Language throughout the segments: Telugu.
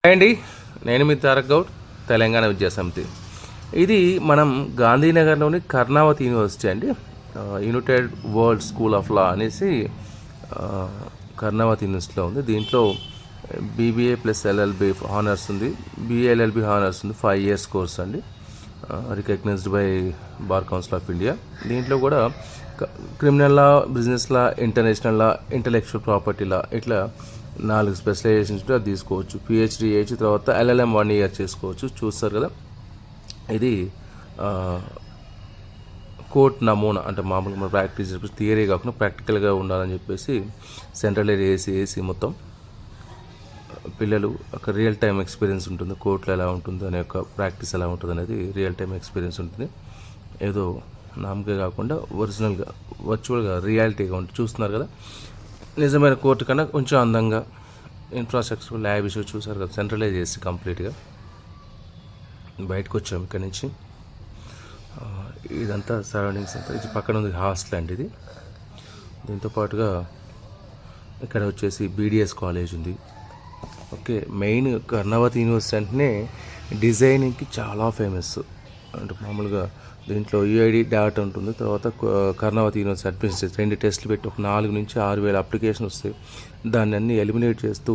అండి, నేను మీ తారక్ గౌడ్, తెలంగాణ విద్యాసమితి. ఇది మనం గాంధీనగర్లోని కర్ణావతి యూనివర్సిటీ అండి. United world school of law అనేసి కర్ణావతి యూనివర్సిటీలో ఉంది. దీంట్లో బీబీఏ ప్లస్ ఎల్ఎల్బి హానర్స్ ఉంది, బిఏఎల్ఎల్బి హానర్స్ ఉంది. 5 years కోర్స్ అండి, recognised by bar council of India. దీంట్లో కూడా criminal law, business law, international law, intellectual property law, ఇట్లా 4 స్పెషలైజేషన్స్ అది తీసుకోవచ్చు. పిహెచ్డి చేయొచ్చు, తర్వాత ఎల్ఎల్ఎం 1 year చేసుకోవచ్చు. చూస్తారు కదా, ఇది కోర్ట్ నమూనా, అంటే మామూలుగా మన ప్రాక్టీస్ థియరీ కాకుండా ప్రాక్టికల్గా ఉండాలని చెప్పేసి సెంట్రల్ ఏసీ మొత్తం పిల్లలు ఒక రియల్ టైం ఎక్స్పీరియన్స్ ఉంటుంది. కోర్టులో ఎలా ఉంటుంది అనే యొక్క ప్రాక్టీస్ ఎలా ఉంటుంది అనేది రియల్ టైం ఎక్స్పీరియన్స్ ఉంటుంది. ఏదో నామకే కాకుండా ఒరిజినల్గా, వర్చువల్గా, రియాలిటీగా ఉంటుంది. చూస్తున్నారు కదా, నిజమైన కోర్టు కన్నా కొంచెం అందంగా ఇన్ఫ్రాస్ట్రక్చర్, ల్యాబ్ ఇష్యూ చూసారు కదా, సెంట్రలైజ్ చేసి కంప్లీట్గా. బయటకు వచ్చాము ఇక్కడి నుంచి. ఇదంతా సరౌండింగ్స్ అంతా, ఇది పక్కన ఉంది హాస్టల్ అండి ఇది. దీంతోపాటుగా ఇక్కడ వచ్చేసి బీడిఎస్ కాలేజ్ ఉంది. ఓకే, మెయిన్ కర్ణావతి యూనివర్సిటీ అంటేనే డిజైనింగ్కి చాలా ఫేమస్. అంటే మామూలుగా దీంట్లో యూఐడి డాట్ ఉంటుంది, తర్వాత కర్ణావతి యూనివర్సిటీ అడ్మిషన్ 2 టెస్టులు పెట్టి ఒక 4,000 నుంచి 6,000 అప్లికేషన్ వస్తాయి. దాన్ని అన్నీ ఎలిమినేట్ చేస్తూ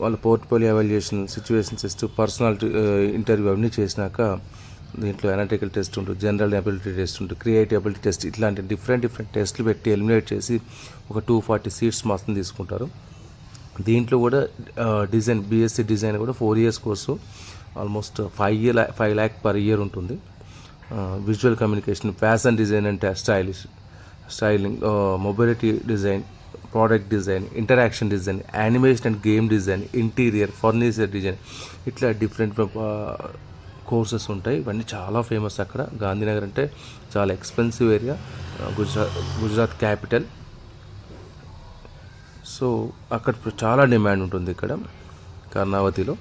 వాళ్ళ portfolio evaluation, situation test, personality interview అవన్నీ చేసినాక దీంట్లో అనలిటికల్ టెస్ట్ ఉంటుంది, జనరల్ అబిలిటీ టెస్ట్ ఉంటుంది, క్రియేటివ్ అబిలిటీ టెస్ట్, ఇట్లాంటి డిఫరెంట్ టెస్టులు పెట్టి ఎలిమినేట్ చేసి ఒక 240 సీట్స్ మాత్రం తీసుకుంటారు. దీంట్లో కూడా డిజైన్, బీఎస్సీ డిజైన్ కూడా 4 years course, almost 5 lakh per year ఉంటుంది. విజువల్ కమ్యూనికేషన్, ఫ్యాషన్ డిజైన్ అంటే styling, mobility design, product design, interaction design, animation and game design, interior, furniture design, ఇట్లా డిఫరెంట్ కోర్సెస్ ఉంటాయి. ఇవన్నీ చాలా ఫేమస్ అక్కడ. గాంధీనగర్ అంటే చాలా expensive area, Gujarat capital. So అక్కడ చాలా డిమాండ్ ఉంటుంది ఇక్కడ కర్ణావతిలో.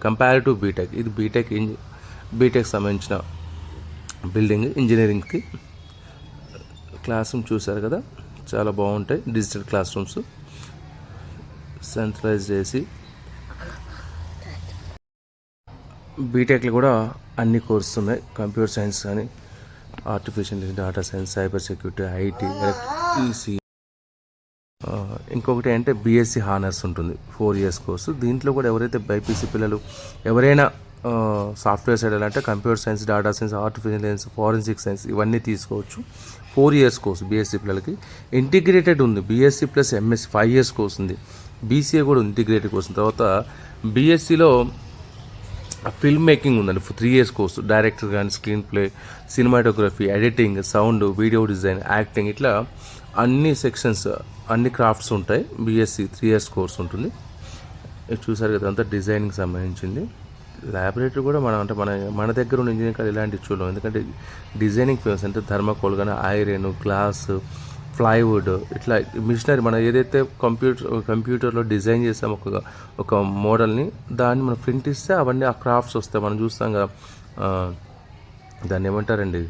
కంపారిటివ్ బీటెక్, ఇది బీటెక్ సంబంధించిన బిల్డింగ్, ఇంజనీరింగ్కి. క్లాస్ రూమ్ చూసారు కదా, చాలా బాగుంటాయి. డిజిటల్ క్లాస్ రూమ్స్ సెంట్రలైజ్ చేసి. బీటెక్లో కూడా అన్ని కోర్సెస్ ఉన్నాయి. కంప్యూటర్ సైన్స్ కానీ, artificial data science, cyber security, IT, EC. ఇంకొకటి అంటే బీఎస్సీ హానర్స్ ఉంటుంది, 4 years కోర్సు. దీంట్లో కూడా ఎవరైతే బైపీసీ పిల్లలు ఎవరైనా సాఫ్ట్వేర్ సైడ్ అంటే computer science, data science, artificial science, forensic science ఇవన్నీ తీసుకోవచ్చు. 4 years కోర్సు బీఎస్సీ పిల్లలకి. ఇంటిగ్రేటెడ్ ఉంది, BSc plus MSc 5 years course ఉంది. బీసీఏ కూడా ఇంటిగ్రేటెడ్ కోర్సు. తర్వాత బీఎస్సీలో ఫిల్మ్ మేకింగ్ ఉందండి, 3 years కోర్సు. డైరెక్టర్ కానీ, screen play, cinematography, editing, sound, video design, acting, ఇట్లా అన్ని సెక్షన్స్, అన్ని క్రాఫ్ట్స్ ఉంటాయి. బీఎస్సీ 3 years కోర్స్ ఉంటుంది. చూసారు కదా, అంతా డిజైనింగ్ సంబంధించింది. ల్యాబొరేటరీ కూడా మన దగ్గర ఉన్న ఇంజనీరింగ్ కాదు ఇలాంటివి చూడడం, ఎందుకంటే డిజైనింగ్ ఫేమస్. అంటే థర్మాకోల్ కానీ, ఐరన్, గ్లాస్, ప్లైవుడ్, ఇట్లా మిషనరీ మనం ఏదైతే కంప్యూటర్లో డిజైన్ చేసాం ఒక మోడల్ని, దాన్ని మనం ప్రింట్ ఇస్తే అవన్నీ ఆ క్రాఫ్ట్స్ వస్తాయి. మనం చూస్తాం కదా, దాన్ని ఏమంటారండి,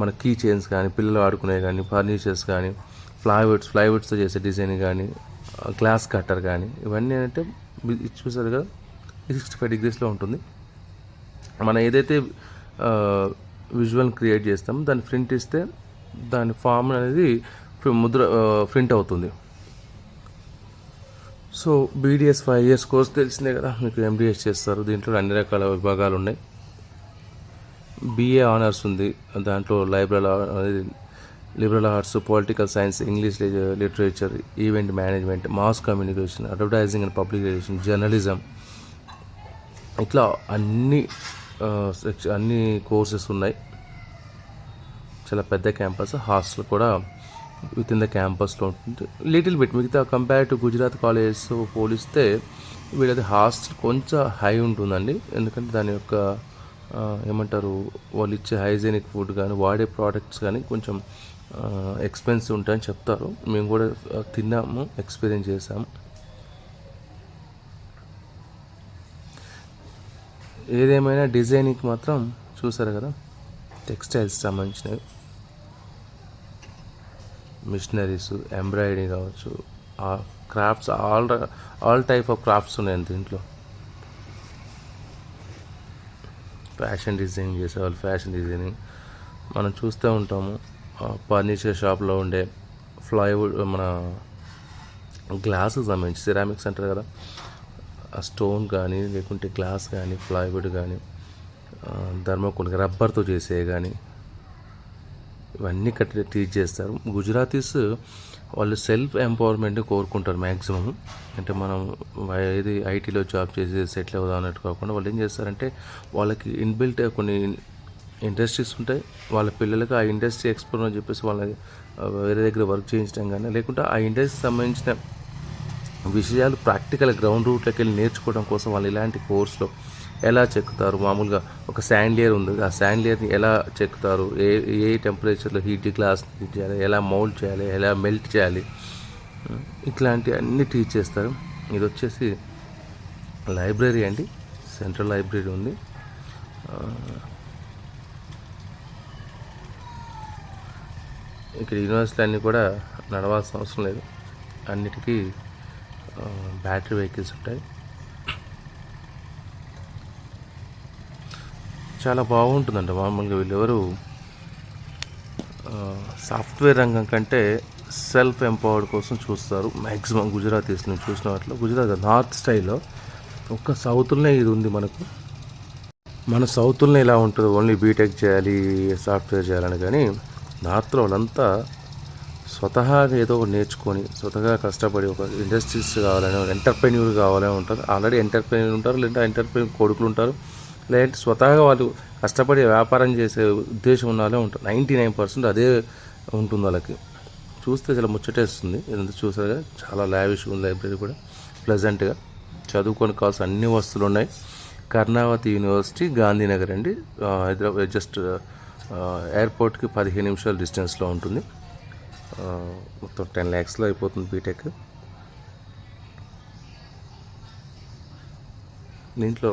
మన కీ చైన్స్ కానీ, పిల్లలు ఆడుకునే కానీ, ఫర్నిచర్స్ కానీ, ఫ్లైవుడ్స్తో చేసే డిజైన్ కానీ, గ్లాస్ కట్టర్ కానీ, ఇవన్నీ అంటే చూసారు కదా, 65 degrees ఉంటుంది. మనం ఏదైతే విజువల్ క్రియేట్ చేస్తామో దాన్ని ప్రింట్ ఇస్తే దాని ఫామ్ అనేది ప్రింట్ అవుతుంది. సో బీడిఎస్ 5 years కోర్స్ తెలిసిందే కదా మీకు. ఎండిఎస్ చేస్తారు, దీంట్లో అన్ని రకాల విభాగాలు ఉన్నాయి. బిఏ ఆనర్స్ ఉంది, దాంట్లో liberal arts, political science, English literature, event management, mass communication, advertising and public relation, journalism, ఇట్లా అన్ని కోర్సెస్ ఉన్నాయి. చాలా పెద్ద క్యాంపస్. హాస్టల్ కూడా విత్ ఇన్ ద క్యాంపస్లో ఉంటుంది. లిటిల్ బిట్ మిగతా కంపేర్ టు గుజరాత్ కాలేజెస్ పోలిస్తే వీళ్ళది హాస్టల్ కొంచెం హై ఉంటుందండి. ఎందుకంటే దాని యొక్క ఏమంటారు, వాళ్ళు ఇచ్చే హైజీనిక్ ఫుడ్ కానీ, వాడే ప్రోడక్ట్స్ కానీ కొంచెం ఎక్స్పెన్సివ్ ఉంటాయని చెప్తారు. మేము కూడా తిన్నాము, ఎక్స్పీరియన్స్ చేసాము. ఏదేమైనా డిజైనింగ్ మాత్రం చూసారు కదా, టెక్స్టైల్స్ సంబంధించినవి, మిషనరీస్, ఎంబ్రాయిడరీ కావచ్చు, crafts, all type of crafts ఉన్నాయి దీంట్లో. ఫ్యాషన్ డిజైనింగ్ చేసేవాళ్ళు ఫ్యాషన్ డిజైనింగ్ మనం చూస్తూ ఉంటాము. ఫర్నిచర్ షాప్లో ఉండే ప్లైవుడ్ మన గ్లాసుకు సంబంధించి సిరామిక్స్ అంటారు కదా, ఆ స్టోన్ కానీ లేకుంటే గ్లాస్ కానీ ప్లైవుడ్ కానీ థర్మోకోల్ రబ్బర్తో చేసేవి కానీ ఇవన్నీ టీచ్ చేస్తారు. గుజరాతీస్ వాళ్ళు సెల్ఫ్ ఎంపవర్మెంట్ కోరుకుంటారు మ్యాక్సిమం. అంటే మనం ఏది ఐటీలో జాబ్ చేసి సెటిల్ అవుదాం అన్నట్టు కాకుండా వాళ్ళు ఏం చేస్తారంటే వాళ్ళకి ఇన్బిల్ట్ కొన్ని ఇండస్ట్రీస్ ఉంటాయి. వాళ్ళ పిల్లలకి ఆ ఇండస్ట్రీ ఎక్స్ప్లోర్ అని చెప్పేసి వాళ్ళకి వేరే దగ్గర వర్క్ చేయించడం కానీ లేకుంటే ఆ ఇండస్ట్రీకి సంబంధించిన విషయాలు ప్రాక్టికల్ గ్రౌండ్ రూట్లోకి వెళ్ళి నేర్చుకోవడం కోసం వాళ్ళు ఇలాంటి కోర్సులో ఎలా చెక్కుతారు. మామూలుగా ఒక శాండ్ లేయర్ ఉంది, ఆ శాండ్ లేయర్ని ఎలా చెక్కుతారు, ఏ టెంపరేచర్లో హీట్ గ్లాస్ హీట్ చేయాలి, ఎలా మౌల్డ్ చేయాలి, ఎలా మెల్ట్ చేయాలి, ఇట్లాంటి అన్నీ టీచ్ చేస్తారు. ఇది వచ్చేసి లైబ్రరీ అండి, సెంట్రల్ లైబ్రరీ ఉంది. ఇక్కడ యూనివర్సిటీ అన్నీ కూడా నడవాల్సిన అవసరం లేదు, అన్నిటికీ బ్యాటరీ వెహికల్స్ ఉంటాయి. చాలా బాగుంటుందండి. మామూలుగా వీళ్ళెవరు సాఫ్ట్వేర్ రంగం కంటే సెల్ఫ్ ఎంపవర్డ్ కోసం చూస్తారు మ్యాక్సిమం. గుజరాతీస్ నుంచి చూసిన వాటిలో గుజరాత్ నార్త్ స్టైల్లో ఒక్క సౌత్లోనే ఇది ఉంది మనకు. మన సౌత్లోనే ఇలా ఉంటుంది, ఓన్లీ బీటెక్ చేయాలి సాఫ్ట్వేర్ చేయాలని. కానీ నార్త్లో వాళ్ళంతా స్వతహాగా ఏదో ఒకటి నేర్చుకొని స్వతహాగా కష్టపడి ఒక ఇండస్ట్రీస్ కావాలని ఎంటర్ప్రెన్యూర్ కావాలని ఉంటారు. ఆల్రెడీ ఎంటర్ప్రెన్యూర్ ఉంటారు, లేదంటే ఎంటర్ప్రెన్యూర్ కొడుకులు ఉంటారు, లేదంటే స్వతహాగా వాళ్ళు కష్టపడి వ్యాపారం చేసే ఉద్దేశం ఉన్న వాళ్ళే ఉంటారు. 99% అదే ఉంటుంది వాళ్ళకి. చూస్తే చాలా ముచ్చటేస్తుంది. ఇదంతా చూసారు కదా, చాలా లావిష్ ఉంది లైబ్రరీ కూడా, ప్లెజెంట్గా చదువుకొని కావాల్సిన అన్ని వస్తువులు ఉన్నాయి. కర్ణావతి యూనివర్సిటీ, గాంధీనగర్ అండి, హైదరాబాద్. జస్ట్ ఎయిర్పోర్ట్కి 15 నిమిషాల డిస్టెన్స్లో ఉంటుంది. మొత్తం 10 lakhsలో అయిపోతుంది బీటెక్. దీంట్లో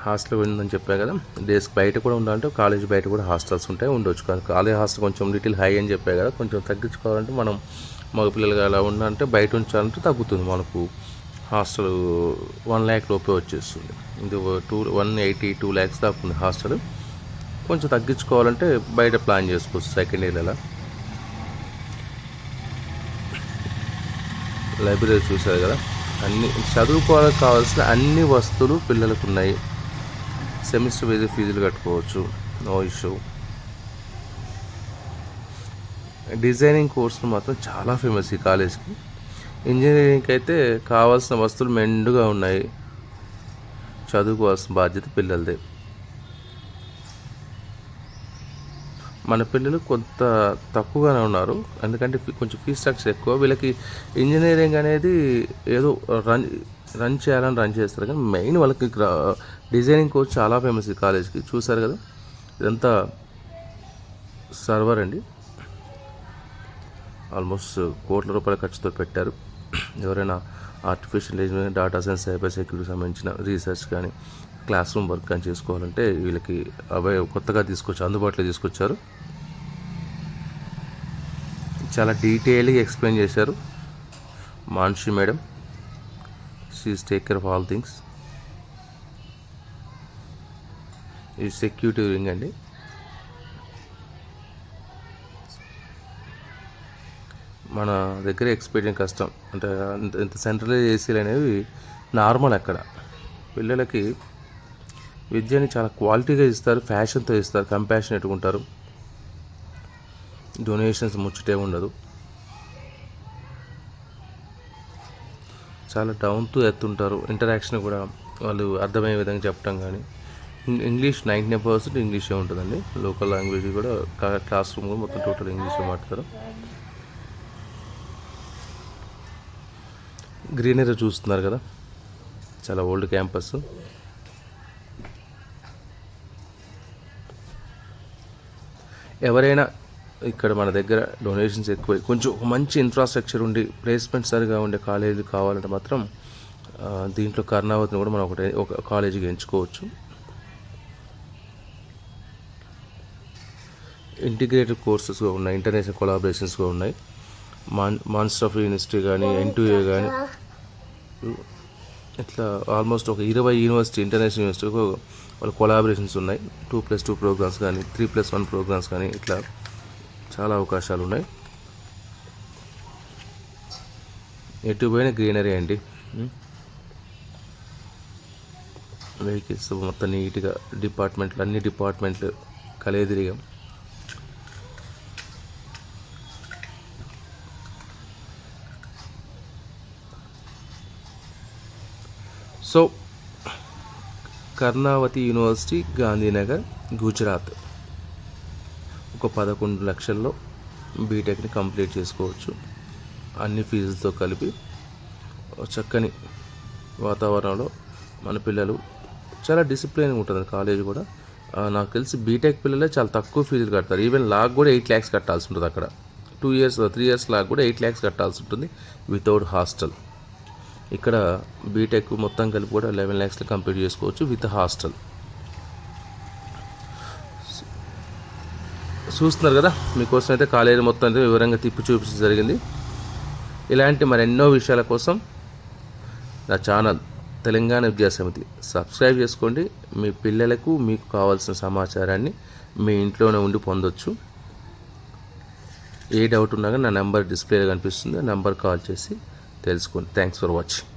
హాస్టల్ ఉందని చెప్పా కదా, డేస్కి బయట కూడా ఉండాలంటే కాలేజ్ బయట కూడా హాస్టల్స్ ఉంటాయి, ఉండొచ్చు. కానీ కాలేజ్ హాస్టల్ కొంచెం లిటిల్ హై అని చెప్పా కదా, కొంచెం తగ్గించుకోవాలంటే మనం మగపిల్లలుగా అలా ఉండాలంటే బయట ఉంచాలంటే తగ్గుతుంది మనకు. హాస్టల్ 1 lakh లోపే వచ్చేస్తుంది. ఇది 182 lakhs దాకా ఉంది హాస్టల్. కొంచెం తగ్గించుకోవాలంటే బయట ప్లాన్ చేసుకోవచ్చు సెకండ్ ఇయర్. అలా లైబ్రరీ చూసారు కదా, అన్ని చదువుకోవాలని కావాల్సిన అన్ని వస్తువులు పిల్లలకు ఉన్నాయి. సెమిస్టర్ వైజ్ ఫీజులు కట్టుకోవచ్చు, నో ఇష్యూ. డిజైనింగ్ కోర్సులు మాత్రం చాలా ఫేమస్ ఈ కాలేజ్కి. ఇంజనీరింగ్కి అయితే కావాల్సిన వస్తువులు మెండుగా ఉన్నాయి, చదువుకోవాల్సిన బాధ్యత పిల్లలదే. మన పిల్లలు కొంత తక్కువగానే ఉన్నారు, ఎందుకంటే కొంచెం ఫీ స్ట్రక్చర్ ఎక్కువ. వీళ్ళకి ఇంజనీరింగ్ అనేది ఏదో రన్ చేయాలని రన్ చేస్తారు, కానీ మెయిన్ వాళ్ళకి డిజైనింగ్ కోర్స్ చాలా ఫేమస్ ఈ కాలేజ్కి. చూసారు కదా, ఇదంతా సర్వర్ అండి, ఆల్మోస్ట్ కోట్ల రూపాయల ఖర్చుతో పెట్టారు. ఎవరైనా artificial intelligence, data science, cyber security సంబంధించిన రీసెర్చ్ కానీ క్లాస్ రూమ్ వర్క్ కానీ చేసుకోవాలంటే వీళ్ళకి అవే కొత్తగా అందుబాటులో తీసుకొచ్చారు. చాలా డీటెయిల్గా ఎక్స్ప్లెయిన్ చేశారు Manshi madam. She is take care of all things. ఇది సెక్యూరిటీ వింగ్ అండి. మన దగ్గర ఎక్స్పీరియన్స్ కష్టం, అంటే ఇంత సెంట్రలైజ్ ఏసీలు అనేవి నార్మల్. అక్కడ పిల్లలకి విద్యని చాలా క్వాలిటీగా ఇస్తారు, ఫ్యాషన్తో ఇస్తారు, కంపాషనేట్గా ఉంటారు, డొనేషన్స్ ముచ్చటే ఉండదు. చాలా డౌన్ టు ఎర్త్ ఉంటారు. ఇంటరాక్షన్ కూడా వాళ్ళు అర్థమయ్యే విధంగా చెప్పడం కానీ. ఇంగ్లీష్ 99% ఇంగ్లీషే ఉంటుందండి. లోకల్ లాంగ్వేజ్ కూడా క్లాస్ రూమ్ కూడా మొత్తం టోటల్ ఇంగ్లీషే మాట్లాడతారు. గ్రీనరీ చూస్తున్నారు కదా, చాలా ఓల్డ్ క్యాంపస్. ఎవరైనా ఇక్కడ మన దగ్గర డొనేషన్స్ ఎక్కువ, కొంచెం మంచి ఇన్ఫ్రాస్ట్రక్చర్ ఉండి ప్లేస్మెంట్ సరిగా ఉండే కాలేజీలు కావాలంటే మాత్రం దీంట్లో కర్ణావతిని కూడా మనం ఒక కాలేజీకి ఎంచుకోవచ్చు. ఇంటిగ్రేటెడ్ కోర్సెస్ ఉన్నాయి, ఇంటర్నేషనల్ కొలాబరేషన్స్ కూడా ఉన్నాయి. మాన్స్టర్ ఆఫ్ యూనివర్సిటీ కానీ, N2A కానీ, ఇట్లా ఆల్మోస్ట్ ఒక 20 యూనివర్సిటీ ఇంటర్నేషనల్ యూనివర్సిటీకు వాళ్ళ కొలాబరేషన్స్ ఉన్నాయి. 2+2 ప్రోగ్రామ్స్ కానీ 3+1 ప్రోగ్రామ్స్ కానీ ఇట్లా చాలా అవకాశాలు ఉన్నాయి. ఎటు పోయిన గ్రీనరీ అండి. వెహికల్స్ మొత్తం నీట్గా డిపార్ట్మెంట్లు, అన్ని డిపార్ట్మెంట్లు కలియదిరిగాం. So Karnavati university, Gandhinagar, Gujarat. ఒక 11 లక్షల్లో బీటెక్ని కంప్లీట్ చేసుకోవచ్చు. అన్ని ఫీజులతో కలిపి చక్కని వాతావరణంలో మన పిల్లలు చాలా డిసిప్లిన్గా ఉంటుంది కాలేజ్ కూడా. నాకు తెలిసి బీటెక్ పిల్లలే చాలా తక్కువ ఫీజులు కడతారు. ఈవెన్ లాగ్ కూడా 8 lakhs కట్టాల్సి ఉంటుంది అక్కడ. 2 years 3 years లాగ్ కూడా 8 lakhs కట్టాల్సి ఉంటుంది వితౌట్ హాస్టల్. ఇక్కడ బీటెక్ మొత్తం కలిపి కూడా 11 lakhsలో కంప్లీట్ చేసుకోవచ్చు విత్ హాస్టల్. చూస్తున్నారు కదా, మీకోసం అయితే కాలేజీ మొత్తం అయితే వివరంగా తిప్పి చూపించడం జరిగింది. ఇలాంటి మరెన్నో విషయాల కోసం నా ఛానల్ తెలంగాణ విద్యాసమితి సబ్స్క్రైబ్ చేసుకోండి. మీ పిల్లలకు మీకు కావాల్సిన సమాచారాన్ని మీ ఇంట్లోనే ఉండి పొందొచ్చు. ఏ డౌట్ ఉన్నా కానీ నా నెంబర్ డిస్ప్లేలో కనిపిస్తుంది, ఆ నెంబర్ కాల్ చేసి తెలుసుకోండి. Thanks for watching.